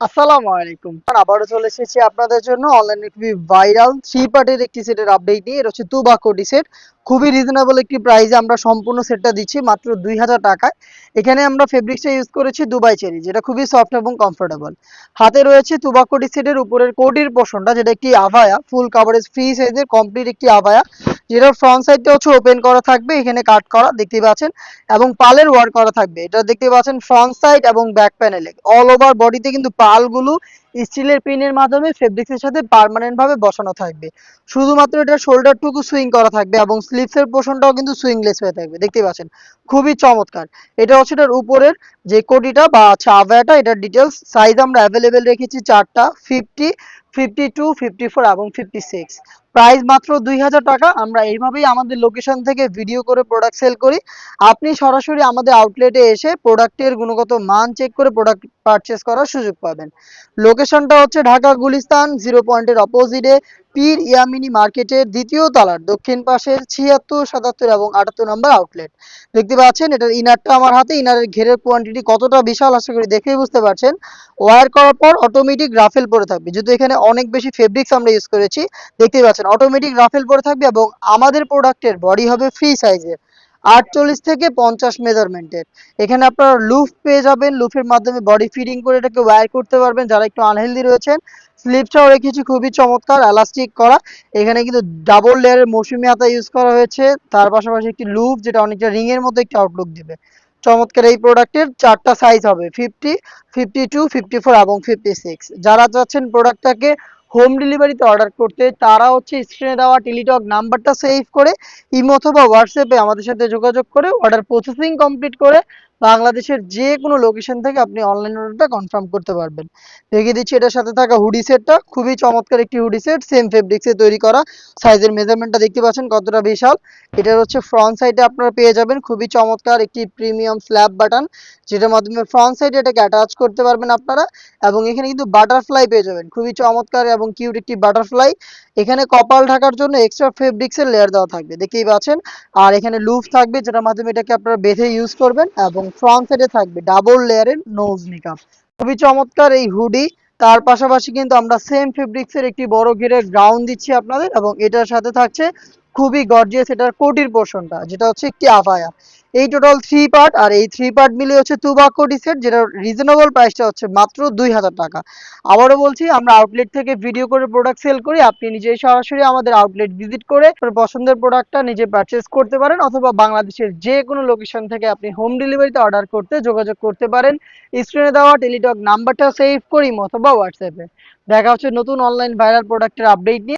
আসসালামু আলাইকুম। আবারও চলে এসেছি আপনাদের জন্য অনলাইনে খুবই ভাইরাল থ্রি পার্টের একটি সেটের আপডেট নিয়ে। এটা হচ্ছে তুবা কোটি সেট। খুবই রিজনেবল একটি প্রাইসে আমরা সম্পূর্ণ সেটটা দিচ্ছি মাত্র ২,০০০ টাকায়। এখানে আমরা ফেব্রিক্সটা ইউজ করেছি দুবাই চেরি, যেটা খুবই সফট এবং কমফোর্টেবল। হাতে রয়েছে তুবা কোটি সেটের উপরের কোটির পোর্শনটা, যেটা একটি আভায়া, ফুল কাভারেজ ফ্রি সাইজের কমপ্লিট একটি আভায়া, যেটার ফ্রন্ট সাইডটা হচ্ছে ওপেন করা থাকবে, এখানে কাট করা দেখতে পাচ্ছেন, এবং পালের ওয়ার্ক করা থাকবে। এটা দেখতে পাচ্ছেন ফ্রন্ট সাইড এবং ব্যাক প্যানেলে অল ওভার বডিতে কিন্তু পালগুলো স্টিলের পিনের মাধ্যমে ফেব্রিক্সের সাথে পার্মানেন্ট ভাবে বসানো থাকবে। শুধুমাত্র এটা শোল্ডারটুকু সুইং করা থাকবে এবং স্লিভসের পোর্শনটাও কিন্তু সুইংলেস হয়ে থাকবে, দেখতে পাচ্ছেন, খুবই চমৎকার। এটা হচ্ছে এটার উপরের যে কোটিটা বা আভায়াটা, এটার ডিটেলস সাইজ আমরা অ্যাভেলেবেল রেখেছি চারটা: 50, 52, 54 এবং 56। প্রাইস মাত্র ২,০০০ টাকা। আমরা এইভাবেই আমাদের লোকেশন থেকে ভিডিও করে প্রোডাক্ট সেল করি। আপনি সরাসরি আমাদের আউটলেটে এসে প্রোডাক্টের গুণগত মান চেক করে প্রোডাক্ট পারচেস করার সুযোগ পাবেন। লোকেশনটা হচ্ছে ঢাকা গুলিস্তান 0 পয়েন্টের অপোজিটে পীর ইয়ামিনী মার্কেটের দ্বিতীয় তলার দক্ষিণ পাশের ৭৬, ৭৭ এবং ৭৮ নম্বর আউটলেট। দেখতে পাচ্ছেন এটার ইনারটা আমার হাতে। ইনারের ঘেরের কোয়ান্টিটি কতটা বিশাল আশা করি দেখেই বুঝতে পারছেন। ওয়্যার করার পর অটোমেটিক রাফেল পরে থাকবে, যেহেতু এখানে অনেক বেশি ফেব্রিক্স আমরা ইউজ করেছি। দেখতেই পাচ্ছেন অটোমেটিক রাফেল পরে থাকবে এবং আমাদের প্রোডাক্টের বডি হবে ফ্রি সাইজের, ৪৮ থেকে ৫০ মেজারমেন্টের। এখানে আপনারা লুফ পেয়ে যাবেন, লুফের মাধ্যমে বডি ফিটিং করে এটাকে ওয়্যার করতে পারবেন যারা একটু আনহেলদি রয়েছেন। স্লিপটাও রেখেছি খুবই চমৎকার এলাস্টিক করা। এখানে কিন্তু ডাবল লেয়ারের মৌসুমী হাতা ইউজ করা হয়েছে, তার পাশাপাশি একটি লুফ যেটা অনেকটা রিং এর মতো একটি আউটলুক দিবে। চমৎকার এই প্রোডাক্টের চারটা সাইজ হবে: 50, 52, 54 এবং 56। যারা চাচ্ছেন প্রোডাক্টটাকে হোম ডেলিভারিতে অর্ডার করতে, তারা হচ্ছে স্ক্রিনে দেওয়া টেলিটক নাম্বারটা সেভ করে ইমো অথবা হোয়াটসঅ্যাপে আমাদের সাথে যোগাযোগ করে অর্ডার প্রসেসিং কমপ্লিট করে বাংলাদেশের যে কোনো লোকেশন থেকে আপনি অনলাইন অর্ডারটা কনফার্ম করতে পারবেন। দেখিয়ে দিচ্ছি এটার সাথে থাকা হুডি সেটটা, খুবই চমৎকার একটি হুডি সেট, সেম ফেব্রিক্সে তৈরি করা। সাইজের মেজারমেন্টটা দেখতে পাচ্ছেন কতটা বিশাল। এটার হচ্ছে ফ্রন্ট সাইডে আপনারা পেয়ে যাবেন খুবই চমৎকার একটি প্রিমিয়াম স্ল্যাব বাটন, যেটার মাধ্যমে ফ্রন্ট সাইডে এটাকে অ্যাটাচ করতে পারবেন আপনারা। এবং এখানে কিন্তু বাটারফ্লাই পেয়ে যাবেন, খুবই চমৎকার এবং কিউট একটি বাটারফ্লাই। এখানে কপাল ঢাকার জন্য এক্সট্রা ফেব্রিক্সের লেয়ার দেওয়া থাকবে, দেখতেই পাচ্ছেন। আর এখানে লুফ থাকবে, যেটার মাধ্যমে এটাকে আপনারা বেঁধে ইউজ করবেন। এবং ফ্রন্ট সাইডে থাকবে ডাবল লেয়ারের নোজ মেকআপ, খুবই চমৎকার এই হুডি। তার পাশাপাশি কিন্তু আমরা সেম ফেব্রিক্সের একটি বড় ঘেরের গ্রাউন্ড দিচ্ছি আপনাদের, এবং এটার সাথে থাকছে খুবই গর্জিয়াস এটার কোটির পোর্শনটা, যেটা হচ্ছে একটি আভায়া। এই টোটাল থ্রি পার্ট, আর এই থ্রি পার্ট মিলে হচ্ছে তুবা কোটি সেট, যেটার রিজনেবল প্রাইসটা হচ্ছে মাত্র ২,০০০ টাকা। আবারও বলছি, আমরা আউটলেট থেকে ভিডিও করে প্রোডাক্ট সেল করি। আপনি নিজেই সরাসরি আমাদের আউটলেট ভিজিট করে আপনার পছন্দের প্রোডাক্টটা নিজে পারচেস করতে পারেন, অথবা বাংলাদেশের যে কোনো লোকেশন থেকে আপনি হোম ডেলিভারিতে অর্ডার করতে যোগাযোগ করতে পারেন স্ক্রিনে দেওয়া টেলিটক নাম্বারটা সেভ করি অথবা হোয়াটসঅ্যাপে। দেখা হচ্ছে নতুন অনলাইন ভাইরাল প্রোডাক্টের আপডেট নিয়ে।